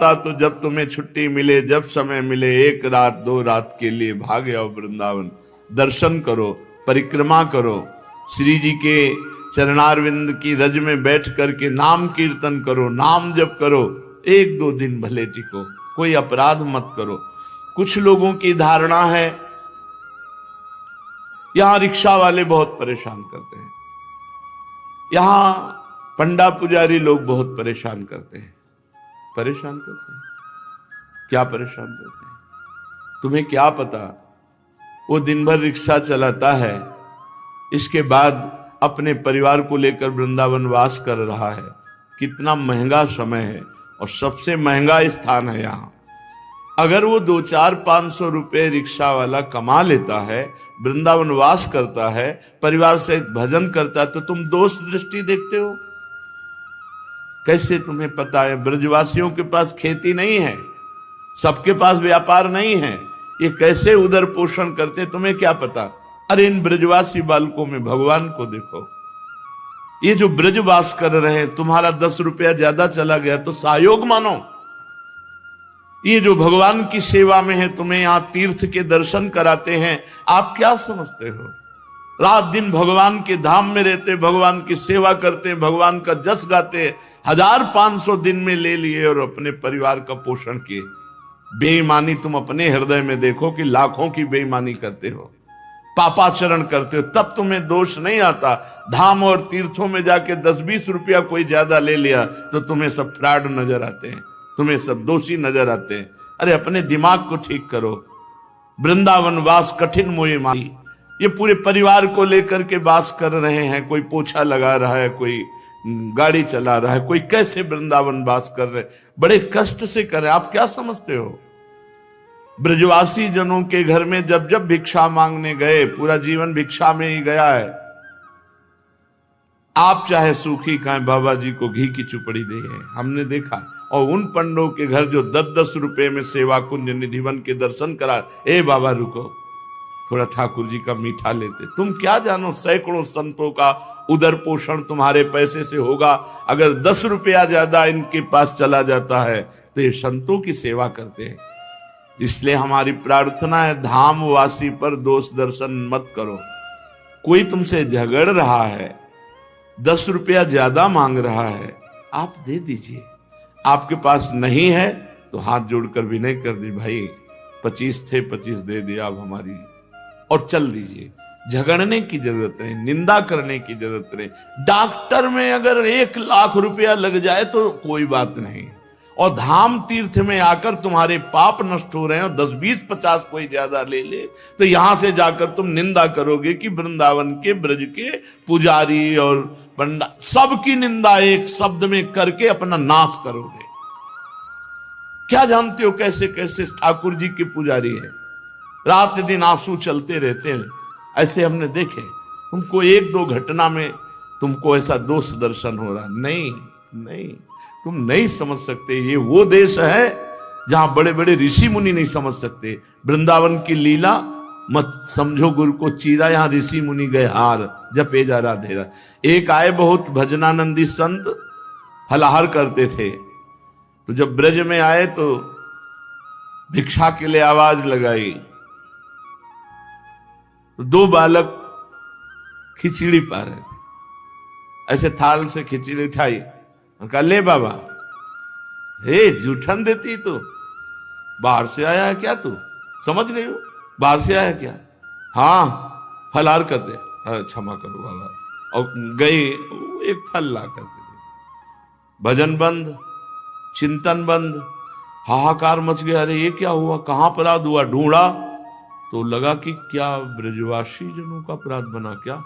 होता तो जब तुम्हें छुट्टी मिले, जब समय मिले, 1 रात 2 रात के लिए भाग आओ वृंदावन। दर्शन करो, परिक्रमा करो, श्री जी के चरणारविंद की रज में बैठ करके नाम कीर्तन करो, नाम जप करो। 1-2 दिन भले टिको, कोई अपराध मत करो। कुछ लोगों की धारणा है, यहां रिक्शा वाले बहुत परेशान करते हैं, यहां पंडा पुजारी लोग बहुत परेशान करते हैं। परेशान करते हैं? क्या परेशान करते हैं? तुम्हें क्या पता, वो दिन भर रिक्शा चलाता है, इसके बाद अपने परिवार को लेकर वृंदावन वास कर रहा है। कितना महंगा समय है और सबसे महंगा स्थान है यहाँ। अगर वो 200-500 रुपए रिक्शा वाला कमा लेता है, वृंदावन वास करता है, परिवार सहित भजन करता है, तो तुम दोष दृष्टि देखते हो। कैसे तुम्हें पता है? ब्रजवासियों के पास खेती नहीं है, सबके पास व्यापार नहीं है, ये कैसे उदर पोषण करते, तुम्हें क्या पता? अरे इन ब्रजवासी बालकों में भगवान को देखो। ये जो ब्रजवास कर रहे हैं, तुम्हारा 10 रुपया ज्यादा चला गया तो सहयोग मानो। ये जो भगवान की सेवा में है, तुम्हें यहां तीर्थ के दर्शन कराते हैं, आप क्या समझते हो? रात दिन भगवान के धाम में रहते, भगवान की सेवा करते, भगवान का जस गाते, 1500 दिन में ले लिए और अपने परिवार का पोषण किए। बेईमानी तुम अपने हृदय में देखो कि लाखों की बेईमानी करते हो, पापाचरण करते हो, तब तुम्हें दोष नहीं आता। धाम और तीर्थों में जाके 10-20 रुपया कोई ज्यादा ले लिया तो तुम्हें सब फ्रॉड नजर आते हैं, तुम्हें सब दोषी नजर आते हैं। अरे अपने दिमाग को ठीक करो। वृंदावन वास कठिन मोहि माही, ये पूरे परिवार को लेकर के वास कर रहे हैं। कोई पोछा लगा रहा है, कोई गाड़ी चला रहा है, कोई कैसे वृंदावन वास कर रहे, बड़े कष्ट से कर रहे। आप क्या समझते हो? ब्रजवासी जनों के घर में जब जब भिक्षा मांगने गए, पूरा जीवन भिक्षा में ही गया है। आप चाहे सूखी खाएं, बाबा जी को घी की चुपड़ी दे है, हमने देखा। और उन पंडों के घर जो 10-10 रुपए में सेवा कुंज निधिवन के दर्शन करा, ए बाबा रुको, थोड़ा ठाकुर जी का मीठा लेते। तुम क्या जानो, सैकड़ों संतों का उदर पोषण तुम्हारे पैसे से होगा। अगर 10 रुपया ज्यादा इनके पास चला जाता है तो ये संतों की सेवा करते हैं। इसलिए हमारी प्रार्थना है, धाम वासी पर दोष दर्शन मत करो। कोई तुमसे झगड़ रहा है, 10 रुपया ज्यादा मांग रहा है, आप दे दीजिए। आपके पास नहीं है तो हाथ जोड़कर विनय कर दी, भाई 25 थे, 25 दे दिया अब हमारी, और चल दीजिए। झगड़ने की जरूरत नहीं, निंदा करने की जरूरत नहीं। डॉक्टर में अगर 1 लाख रुपया लग जाए तो कोई बात नहीं, और धाम तीर्थ में आकर तुम्हारे पाप नष्ट हो रहे हैं और 10, 20, 50 कोई ज्यादा ले ले तो यहां से जाकर तुम निंदा करोगे कि वृंदावन के ब्रज के पुजारी और पंडा, सबकी निंदा एक शब्द में करके अपना नाश करोगे। क्या जानते हो कैसे कैसे ठाकुर जी के पुजारी है, रात दिन आंसू चलते रहते हैं। ऐसे हमने देखे। तुमको 1-2 घटना में तुमको ऐसा दोष दर्शन हो रहा, नहीं नहीं, तुम नहीं समझ सकते। ये वो देश है जहां बड़े बड़े ऋषि मुनि नहीं समझ सकते। वृंदावन की लीला मत समझो गुरु को चीरा, यहां ऋषि मुनि गए हार, जपे जा राधे राधे। एक आए बहुत भजनानंदी संत, फलाहार करते थे, तो जब ब्रज में आए तो भिक्षा के लिए आवाज लगाई, तो 2 बालक खिचड़ी पा रहे थे, ऐसे थाल से खिचड़ी उठाई, कहा ले बाबा। हे जूठन देती तू, बाहर से आया है क्या? तू समझ गई हो बाहर से आया क्या? हाँ फलाहार कर दे। क्षमा करो बाबा, और गई 1 फल ला कर दे। भजन बंद, चिंतन बंद, हाहाकार मच गया। अरे ये क्या हुआ, कहां अपराध हुआ? ढूंढा तो लगा कि क्या ब्रजवासी जनों का अपराध बना क्या?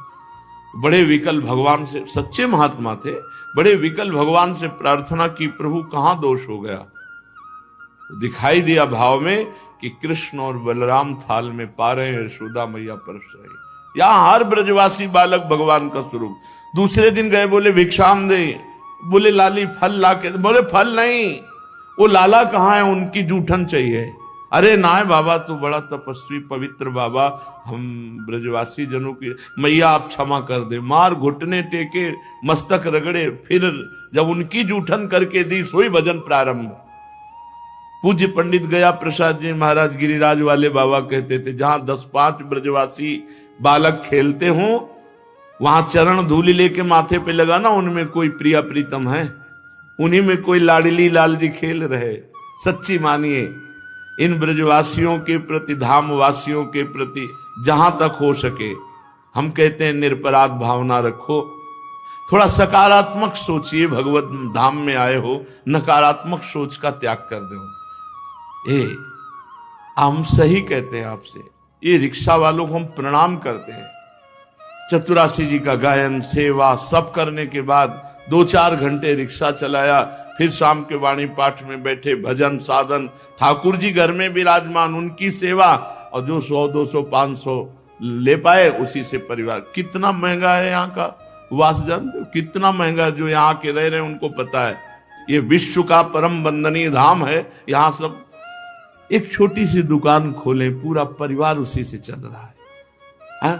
बड़े विकल भगवान से, सच्चे महात्मा थे, बड़े विकल भगवान से प्रार्थना की, प्रभु कहां दोष हो गया? दिखाई दिया भाव में कि कृष्ण और बलराम थाल में पा रहे हैं, यशोदा मैया परस रही। यहां हर ब्रजवासी बालक भगवान का स्वरूप। दूसरे दिन गए, बोले भिक्षाम दे, बोले लाली फल ला के, बोले फल नहीं, वो लाला कहाँ है, उनकी जूठन चाहिए। अरे ना बाबा, तू बड़ा तपस्वी पवित्र बाबा, हम ब्रजवासी जनों की मैया आप क्षमा कर दे। मार घुटने टेके, मस्तक रगड़े, फिर जब उनकी जूठन करके दी, सोई भजन प्रारंभ। पूज्य पंडित गया प्रसाद जी महाराज गिरिराज वाले बाबा कहते थे, जहां 10-5 ब्रजवासी बालक खेलते हो वहां चरण धूलि लेके माथे पे लगाना, उनमें कोई प्रिया प्रीतम है, उन्हीं में कोई लाडली लाल जी खेल रहे। सच्ची मानिए इन ब्रजवासियों के प्रति, धाम वासियों के प्रति जहां तक हो सके हम कहते हैं निरपराध भावना रखो। थोड़ा सकारात्मक सोचिए, भगवत धाम में आए हो, नकारात्मक सोच का त्याग कर दो। हम सही कहते हैं आपसे, ये रिक्शा वालों को हम प्रणाम करते हैं। चतुरासी जी का गायन सेवा सब करने के बाद 2-4 घंटे रिक्शा चलाया, फिर शाम के वाणी पाठ में बैठे, भजन साधन, ठाकुर जी घर में विराजमान, उनकी सेवा, और जो 100-200-500 ले पाए उसी से परिवार। कितना महंगा है यहाँ का वास, जानते हो कितना महंगा, जो यहाँ के रह रहे हैं उनको पता है। ये विश्व का परम वंदनीय धाम है, यहाँ सब एक छोटी सी दुकान खोलें, पूरा परिवार उसी से चल रहा है।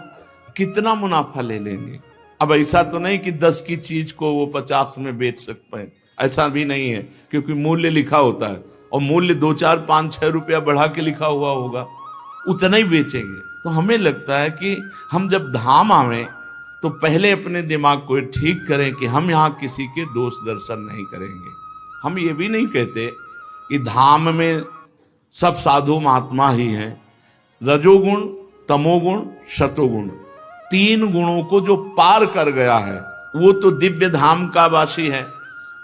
कितना मुनाफा ले लेंगे। अब ऐसा तो नहीं कि 10 की चीज को वो 50 में बेच सकते हैं, ऐसा भी नहीं है, क्योंकि मूल्य लिखा होता है, और मूल्य 2-4-5-6 रुपया बढ़ा के लिखा हुआ होगा, उतना ही बेचेंगे। तो हमें लगता है कि हम जब धाम आवे तो पहले अपने दिमाग को ठीक करें कि हम यहाँ किसी के दोष दर्शन नहीं करेंगे। हम ये भी नहीं कहते कि धाम में सब साधु महात्मा ही हैं। रजोगुण, तमोगुण, शतोगुण, 3 गुणों को जो पार कर गया है वो तो दिव्य धाम का वासी है,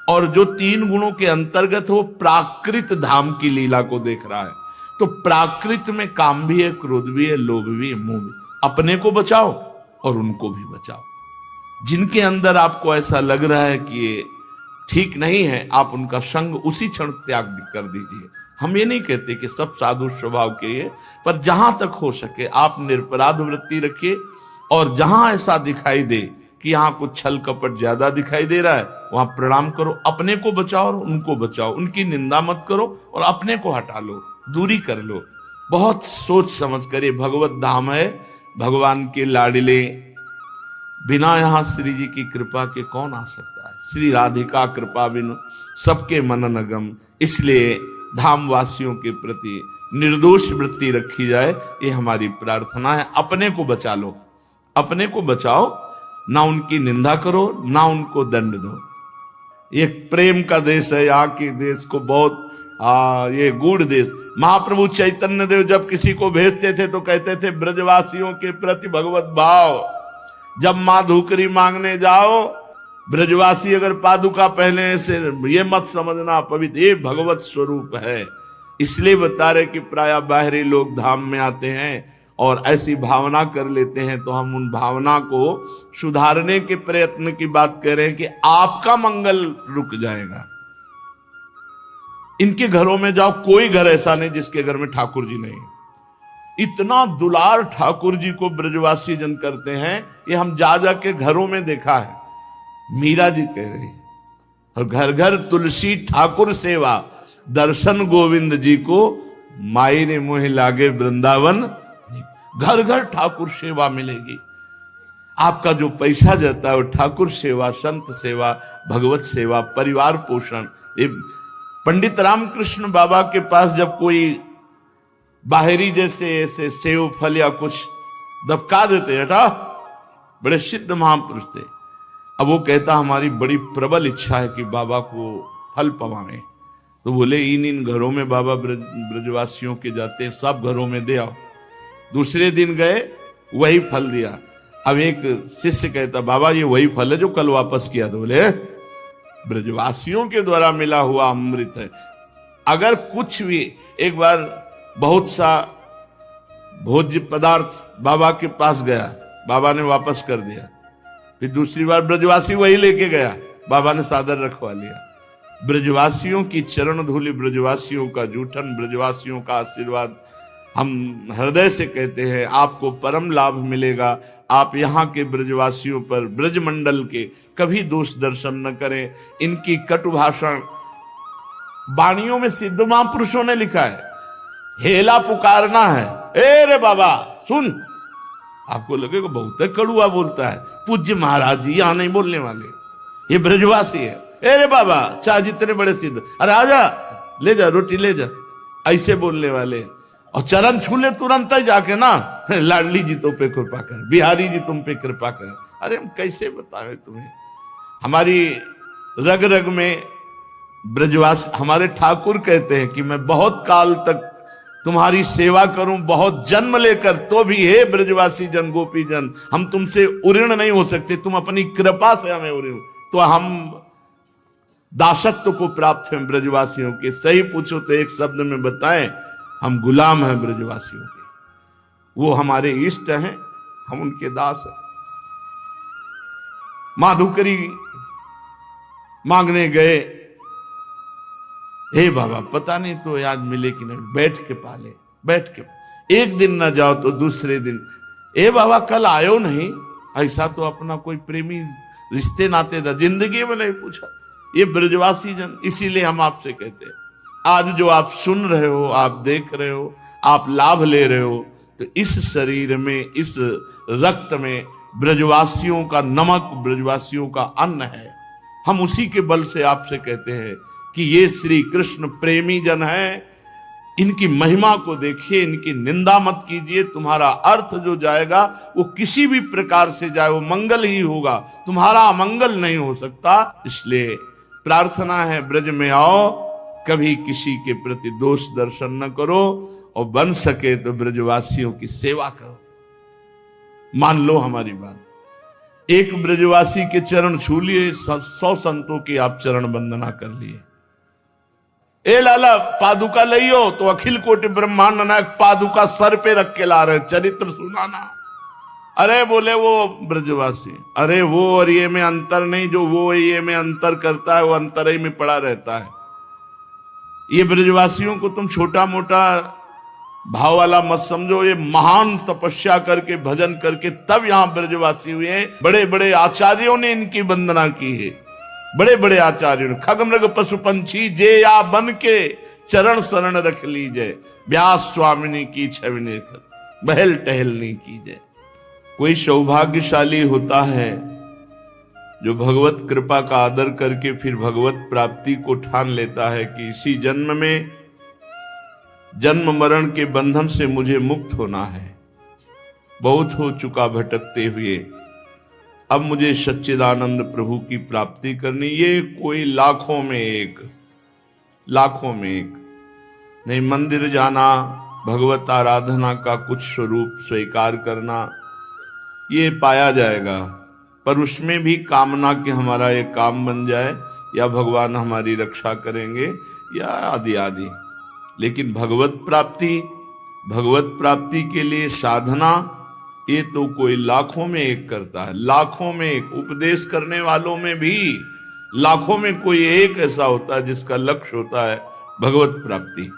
और जो 3 गुणों के अंतर्गत हो प्राकृत धाम की लीला को देख रहा है। तो प्राकृत में काम भी है, क्रोध भी है, लोभ भी है, मोह भी। अपने को बचाओ और उनको भी बचाओ। जिनके अंदर आपको ऐसा लग रहा है कि ये ठीक नहीं है, आप उनका संग उसी क्षण त्याग कर दीजिए। हम ये नहीं कहते कि सब साधु स्वभाव के लिए, पर जहां तक हो सके आप निरपराध वृत्ति रखिए, और जहां ऐसा दिखाई दे कि यहाँ कुछ छल कपट ज्यादा दिखाई दे रहा है, वहां प्रणाम करो, अपने को बचाओ और उनको बचाओ। उनकी निंदा मत करो और अपने को हटा लो, दूरी कर लो। बहुत सोच समझ कर, ये भगवत धाम है, भगवान के लाडले, बिना यहाँ श्री जी की कृपा के कौन आ सकता है। श्री राधिका कृपा बिनु सबके मनन अगम। इसलिए धाम वासियों के प्रति निर्दोष वृत्ति रखी जाए, ये हमारी प्रार्थना है। अपने को बचा लो, अपने को बचाओ, ना उनकी निंदा करो, ना उनको दंड दो। ये प्रेम का देश है, यहाँ के देश को बहुत ये गूढ़ देश। महाप्रभु चैतन्य देव जब किसी को भेजते थे तो कहते थे ब्रजवासियों के प्रति भगवत भाव। जब माँ धूकरी मांगने जाओ, ब्रजवासी अगर पादुका पहने से ये मत समझना पवित्र, ये भगवत स्वरूप है। इसलिए बता रहे कि प्राय बाहरी लोग धाम में आते हैं और ऐसी भावना कर लेते हैं, तो हम उन भावना को सुधारने के प्रयत्न की बात कर रहे हैं कि आपका मंगल रुक जाएगा। इनके घरों में जाओ, कोई घर ऐसा नहीं जिसके घर में ठाकुर जी नहीं। इतना दुलार ठाकुर जी को ब्रजवासी जन करते हैं, ये हम जा जा के घरों में देखा है। मीरा जी कह रही है, और घर घर तुलसी ठाकुर सेवा, दर्शन गोविंद जी को माई ने मोह लागे वृंदावन। घर घर ठाकुर सेवा मिलेगी। आपका जो पैसा जाता है वो ठाकुर सेवा, संत सेवा, भगवत सेवा, परिवार पोषण। पंडित रामकृष्ण बाबा के पास जब कोई बाहरी जैसे ऐसे सेव फल या कुछ दबका देते, हटा, बड़े सिद्ध महापुरुष थे। अब वो कहता हमारी बड़ी प्रबल इच्छा है कि बाबा को फल पवाएं। तो बोले इन घरों में बाबा ब्रजवासियों के जाते हैं, सब घरों में दे आओ। दूसरे दिन गए, वही फल दिया। अब एक शिष्य कहता बाबा ये वही फल है जो कल वापस किया। तो बोले ब्रजवासियों के द्वारा मिला हुआ अमृत है। अगर कुछ भी, एक बार बहुत सा भोज्य पदार्थ बाबा के पास गया, बाबा ने वापस कर दिया। फिर दूसरी बार ब्रजवासी वही लेके गया, बाबा ने सादर रखवा लिया। ब्रजवासियों की चरण धूलि, ब्रजवासियों का जूठन, ब्रजवासियों का आशीर्वाद, हम हृदय से कहते हैं आपको परम लाभ मिलेगा। आप यहाँ के ब्रजवासियों पर, ब्रजमंडल के कभी दोष दर्शन न करें। इनकी कटु भाषण वाणियों में सिद्ध महापुरुषों ने लिखा है, हेला पुकारना है, ए रे बाबा सुन। आपको लगेगा बहुत कड़ुआ बोलता है, पूज्य महाराज जी यहां नहीं बोलने वाले, ये ब्रजवासी है। ए रे बाबा, चाहे जितने बड़े सिद्ध, अरे आजा, ले जा रोटी ले जा, ऐसे बोलने वाले, और चरण छू ले तुरंत ही जाके ना, लाडली जी तो पे कृपा कर, बिहारी जी तुम पे कृपा कर। अरे हम कैसे बताएं तुम्हें, हमारी रग रग में ब्रजवासी, हमारे ठाकुर कहते हैं कि मैं बहुत काल तक तुम्हारी सेवा करूं, बहुत जन्म लेकर, तो भी हे ब्रजवासी जन गोपी जन, हम तुमसे उऋण नहीं हो सकते, तुम अपनी कृपा से हमें उऋण, तो हम दासत्व को प्राप्त हैं ब्रजवासियों के। सही पूछो तो एक शब्द में बताएं, हम गुलाम हैं ब्रजवासियों के, वो हमारे इष्ट हैं, हम उनके दास हैं। माधुकरी मांगने गए, हे बाबा पता नहीं तो आज मिले कि नहीं, बैठ के पाले, बैठ के, एक दिन ना जाओ तो दूसरे दिन, ए बाबा कल आयो नहीं, ऐसा तो अपना कोई प्रेमी रिश्ते नाते था जिंदगी में नहीं पूछा। ये ब्रजवासी जन, इसीलिए हम आपसे कहते हैं, आज जो आप सुन रहे हो, आप देख रहे हो, आप लाभ ले रहे हो, तो इस शरीर में, इस रक्त में ब्रजवासियों का नमक, ब्रजवासियों का अन्न है। हम उसी के बल से आपसे कहते हैं कि ये श्री कृष्ण प्रेमी जन है, इनकी महिमा को देखिए, इनकी निंदा मत कीजिए। तुम्हारा अर्थ जो जाएगा वो किसी भी प्रकार से जाए वो मंगल ही होगा, तुम्हारा अमंगल नहीं हो सकता। इसलिए प्रार्थना है, ब्रज में आओ, कभी किसी के प्रति दोष दर्शन न करो, और बन सके तो ब्रजवासियों की सेवा करो। मान लो हमारी बात, एक ब्रजवासी के चरण छू लिए, 100 संतों की आप चरण वंदना कर लिए। ए लाला पादुका लियो, तो अखिल कोटि ब्रह्मांड नायक पादुका सर पे रख के ला रहे, चरित्र सुनाना। अरे बोले वो ब्रजवासी, अरे वो और ये में अंतर नहीं, जो वो ये में अंतर करता है वो अंतर ही में पड़ा रहता है। ये ब्रजवासियों को तुम छोटा मोटा भाव वाला मत समझो, ये महान तपस्या करके, भजन करके तब यहां ब्रजवासी हुए हैं। बड़े बड़े आचार्यों ने इनकी वंदना की है, बड़े बड़े आचार्यों ने, खग मृग पशु पंछी जे या बन के चरण शरण रख लीजिए, व्यास स्वामिनी की छविने बहल टहल नहीं कीजिए। कोई सौभाग्यशाली होता है जो भगवत कृपा का आदर करके फिर भगवत प्राप्ति को ठान लेता है कि इसी जन्म में जन्म मरण के बंधन से मुझे मुक्त होना है, बहुत हो चुका भटकते हुए, अब मुझे सच्चिदानंद प्रभु की प्राप्ति करनी। ये कोई लाखों में एक, लाखों में एक नहीं। मंदिर जाना, भगवत आराधना का कुछ स्वरूप स्वीकार करना, ये पाया जाएगा, पर उसमें भी कामना कि हमारा ये काम बन जाए, या भगवान हमारी रक्षा करेंगे, या आदि आदि। लेकिन भगवत प्राप्ति के लिए साधना, ये तो कोई लाखों में एक करता है, लाखों में एक। उपदेश करने वालों में भी लाखों में कोई एक ऐसा होता है जिसका लक्ष्य होता है भगवत प्राप्ति।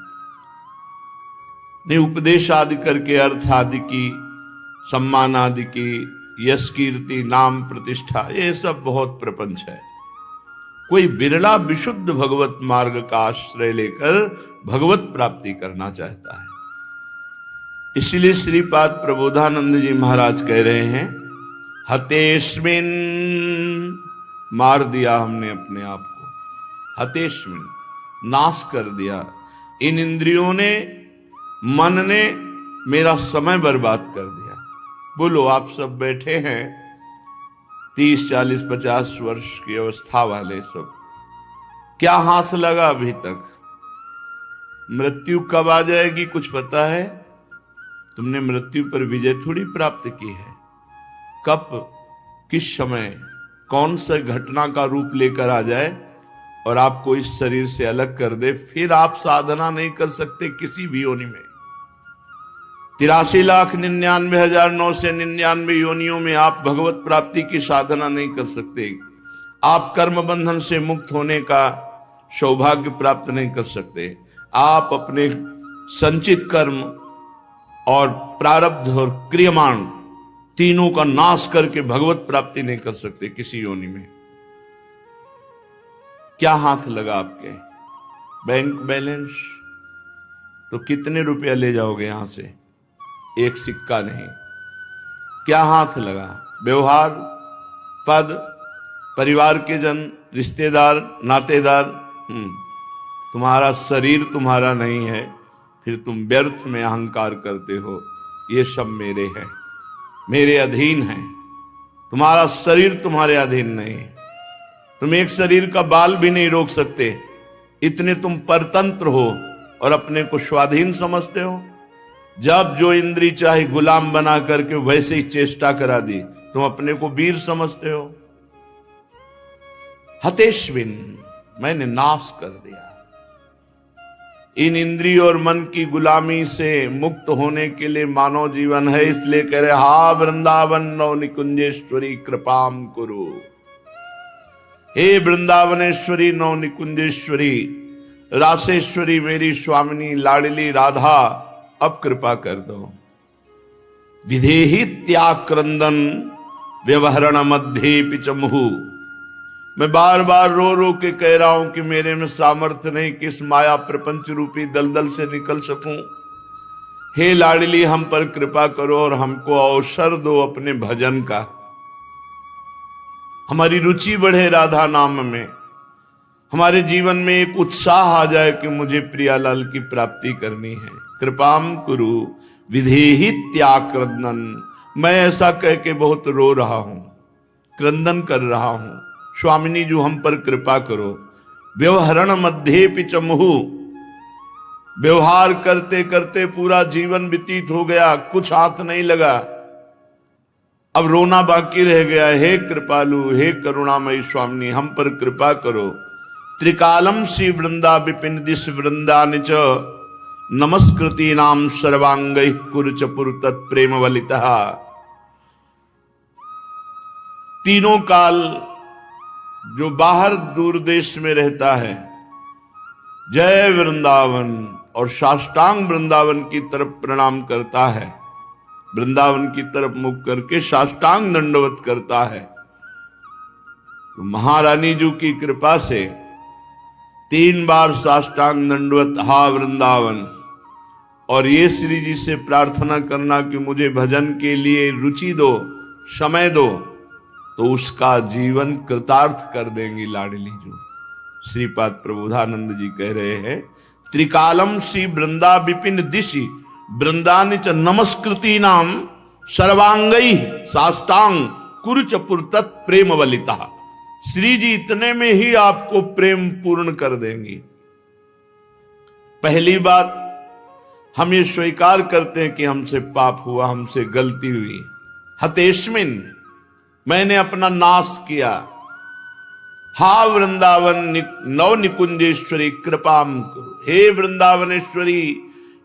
नहीं, उपदेश आदि करके अर्थ आदि की, सम्मान आदि की, यश कीर्ति नाम प्रतिष्ठा, ये सब बहुत प्रपंच है। कोई बिरला विशुद्ध भगवत मार्ग का आश्रय लेकर भगवत प्राप्ति करना चाहता है। इसलिए श्रीपाद प्रबोधानंद जी महाराज कह रहे हैं, हतेस्मिन, मार दिया हमने अपने आप को, हतेस्मिन, नाश कर दिया। इन इंद्रियों ने, मन ने मेरा समय बर्बाद कर दिया। बोलो, आप सब बैठे हैं 30, 40, 50 वर्ष की अवस्था वाले सब, क्या हाथ लगा अभी तक? मृत्यु कब आ जाएगी कुछ पता है? तुमने मृत्यु पर विजय थोड़ी प्राप्त की है। कब, किस समय, कौन सा घटना का रूप लेकर आ जाए और आपको इस शरीर से अलग कर दे, फिर आप साधना नहीं कर सकते किसी भी योनि में। 83,99,999 योनियों में आप भगवत प्राप्ति की साधना नहीं कर सकते। आप कर्म बंधन से मुक्त होने का सौभाग्य प्राप्त नहीं कर सकते। आप अपने संचित कर्म और प्रारब्ध और क्रियमाण तीनों का नाश करके भगवत प्राप्ति नहीं कर सकते किसी योनि में। क्या हाथ लगा आपके? बैंक बैलेंस तो कितने रुपया ले जाओगे यहां से? एक सिक्का नहीं। क्या हाथ लगा? व्यवहार, पद, परिवार के जन, रिश्तेदार, नातेदार। तुम्हारा शरीर तुम्हारा नहीं है, फिर तुम व्यर्थ में अहंकार करते हो ये सब मेरे हैं, मेरे अधीन है। तुम्हारा शरीर तुम्हारे अधीन नहीं है, तुम एक शरीर का बाल भी नहीं रोक सकते, इतने तुम परतंत्र हो और अपने को स्वाधीन समझते हो। जब जो इंद्री चाहे गुलाम बना करके वैसे ही चेष्टा करा दी, तुम अपने को वीर समझते हो। हतेश्विन, मैंने नाश कर दिया। इन इंद्रिय और मन की गुलामी से मुक्त होने के लिए मानव जीवन है, इसलिए कह रहे हा वृंदावन नव निकुंजेश्वरी कृपाम कुरु। हे वृंदावनेश्वरी नव निकुंजेश्वरी रासेश्वरी मेरी स्वामिनी लाडली राधा, अब कृपा कर दो। विधेहि त्याक्रंदन व्यवहरण मध्य पिचमुहु। मैं बार बार रो रो के कह रहा हूं कि मेरे में सामर्थ्य नहीं कि इस माया प्रपंच रूपी दलदल से निकल सकूं। हे लाडली, हम पर कृपा करो और हमको अवसर दो अपने भजन का। हमारी रुचि बढ़े राधा नाम में, हमारे जीवन में एक उत्साह आ जाए कि मुझे प्रियालाल की प्राप्ति करनी है। कृपाम कुरु विधेहि त्याक्रंदन। मैं ऐसा कह के बहुत रो रहा हूं, क्रंदन कर रहा हूं। स्वामिनी जी हम पर कृपा करो। व्यवहरण मध्य पिचमुहु, व्यवहार करते करते पूरा जीवन व्यतीत हो गया, कुछ हाथ नहीं लगा, अब रोना बाकी रह गया। हे कृपालु, हे करुणामयी स्वामिनी, हम पर कृपा करो। त्रिकालम श्री वृंदा विपिन दिश वृंदानि च नमस्कृति नाम सर्वांगै कुरुच पुरतत् प्रेम वलितः। तीनों काल जो बाहर दूर देश में रहता है, जय वृंदावन और साष्टांग वृंदावन की तरफ प्रणाम करता है, वृंदावन की तरफ मुख करके साष्टांग दंडवत करता है, तो महारानी जी की कृपा से 3 बार साष्टांग दंडवत हा वृंदावन। और ये श्री जी से प्रार्थना करना कि मुझे भजन के लिए रुचि दो, समय दो, तो उसका जीवन कृतार्थ कर देंगी लाडली जो। श्रीपाद प्रबोधानंद जी कह रहे हैं त्रिकालम श्री वृंदा विपिन दिशि वृंदानि च नमस्कृति नाम सर्वांगई साष्टांग कुरुच पुरतत् प्रेम वलिता। श्री जी इतने में ही आपको प्रेम पूर्ण कर देंगी। पहली बात, हम ये स्वीकार करते हैं कि हमसे पाप हुआ, हमसे गलती हुई। हतेश्मिन, मैंने अपना नाश किया। हा वृंदावन नव निकुंजेश्वरी कृपाम करो। हे वृंदावनेश्वरी,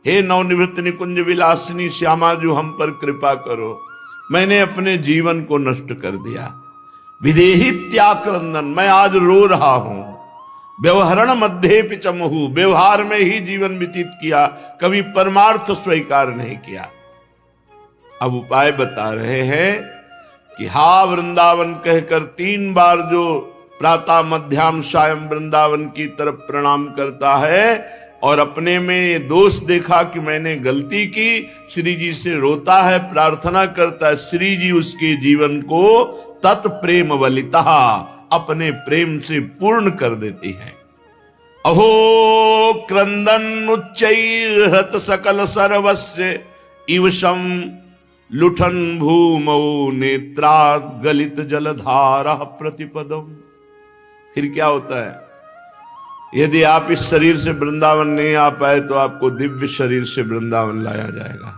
हे नवनिवृत्त निकुंज विलासिनी श्यामा जो हम पर कृपा करो। मैंने अपने जीवन को नष्ट कर दिया। विधेहि त्याक्रंदन, मैं आज रो रहा हूं। व्यवहरण मध्य पिचमुहु, व्यवहार में ही जीवन व्यतीत किया, कभी परमार्थ स्वीकार नहीं किया। अब उपाय बता रहे हैं कि हा वृंदावन कहकर 3 बार जो प्रातः मध्याह्न सायं वृंदावन की तरफ प्रणाम करता है और अपने में ये दोष देखा कि मैंने गलती की, श्री जी से रोता है, प्रार्थना करता है, श्री जी उसके जीवन को तत्प्रेम वलिता अपने प्रेम से पूर्ण कर देती है। अहो क्रंदन उच्चैर्हत सकल सर्वस्य इवशम लुठन भूमौ नेत्रात् गलित जलधारा प्रतिपदम। फिर क्या होता है, यदि आप इस शरीर से वृंदावन नहीं आ पाए तो आपको दिव्य शरीर से वृंदावन लाया जाएगा,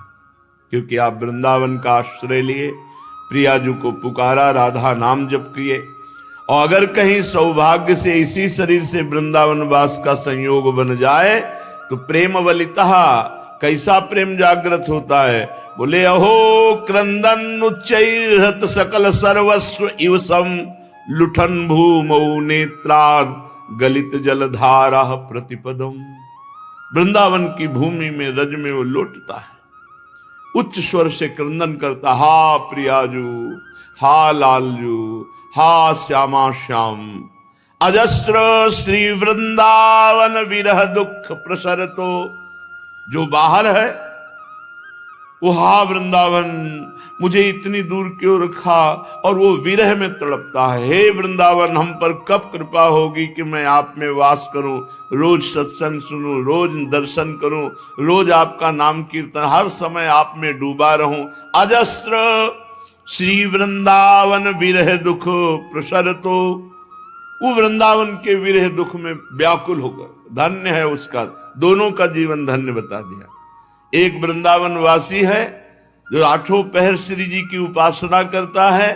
क्योंकि आप वृंदावन का आश्रय लिए, प्रियाजू को पुकारा, राधा नाम जप किए, और अगर कहीं सौभाग्य से इसी शरीर से वृंदावन वास का संयोग बन जाए तो प्रेम वलिता, कैसा प्रेम जागृत होता है। बोले अहो क्रंदन उच्चैर्हत सकल सर्वस्व इवसम लुठन भूमौ नेत्राद गलित जलधारा प्रतिपदम। वृंदावन की भूमि में रज में वो लौटता है, उच्च स्वर से क्रंदन करता, हा प्रियाजू, हा लालजू, हा श्यामा श्याम। अजस्र श्री वृंदावन विरह दुख प्रसरतो। जो बाहर है वो हा वृंदावन मुझे इतनी दूर क्यों रखा, और वो विरह में तड़पता है, हे वृंदावन हम पर कब कृपा होगी कि मैं आप में वास करूं, रोज सत्संग सुनूं, रोज दर्शन करूं, रोज आपका नाम कीर्तन, हर समय आप में डूबा रहूं। अजस्र श्री वृंदावन विरह दुख प्रसरतो, वो वृंदावन के विरह दुख में व्याकुल होकर, धन्य है उसका, दोनों का जीवन धन्य बता दिया। एक वृंदावन वासी है जो आठों पहर श्री जी की उपासना करता है,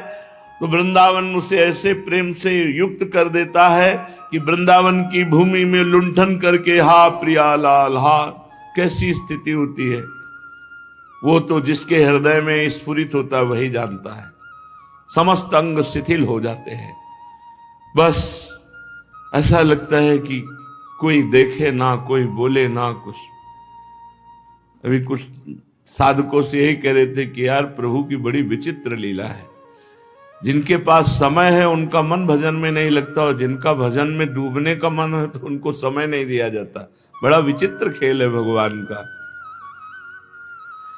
तो वृंदावन उसे ऐसे प्रेम से युक्त कर देता है कि वृंदावन की भूमि में लुंठन करके हा प्रिया लाल हा, कैसी स्थिति होती है। वो तो जिसके हृदय में स्फुरित होता है वही जानता है, समस्त अंग शिथिल हो जाते हैं। बस ऐसा लगता है कि कोई देखे ना, कोई बोले ना कुछ। अभी कुछ साधकों से यही कह रहे थे कि यार प्रभु की बड़ी विचित्र लीला है, जिनके पास समय है उनका मन भजन में नहीं लगता, और जिनका भजन में डूबने का मन है तो उनको समय नहीं दिया जाता। बड़ा विचित्र खेल है भगवान का।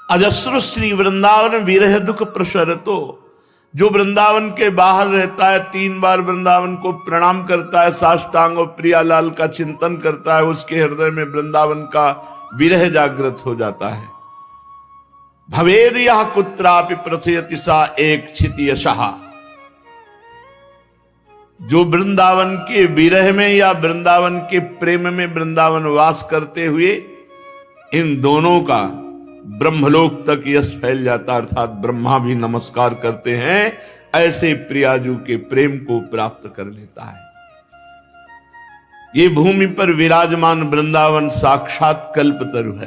अजस्र श्री वृंदावन विरह दुख प्रसरतो, जो वृंदावन के बाहर रहता है 3 बार वृंदावन को प्रणाम करता है, साष्टांग और प्रियालाल का चिंतन करता है, उसके हृदय में वृंदावन का विरह जागृत हो जाता है। भवेद यह कुत्रापि प्रथयति सा एक क्षिति यशः, जो वृंदावन के विरह में या वृंदावन के प्रेम में वृंदावन वास करते हुए इन दोनों का ब्रह्मलोक तक यश फैल जाता, अर्थात ब्रह्मा भी नमस्कार करते हैं, ऐसे प्रियाजू के प्रेम को प्राप्त कर लेता है। ये भूमि पर विराजमान वृंदावन साक्षात कल्पतरु है।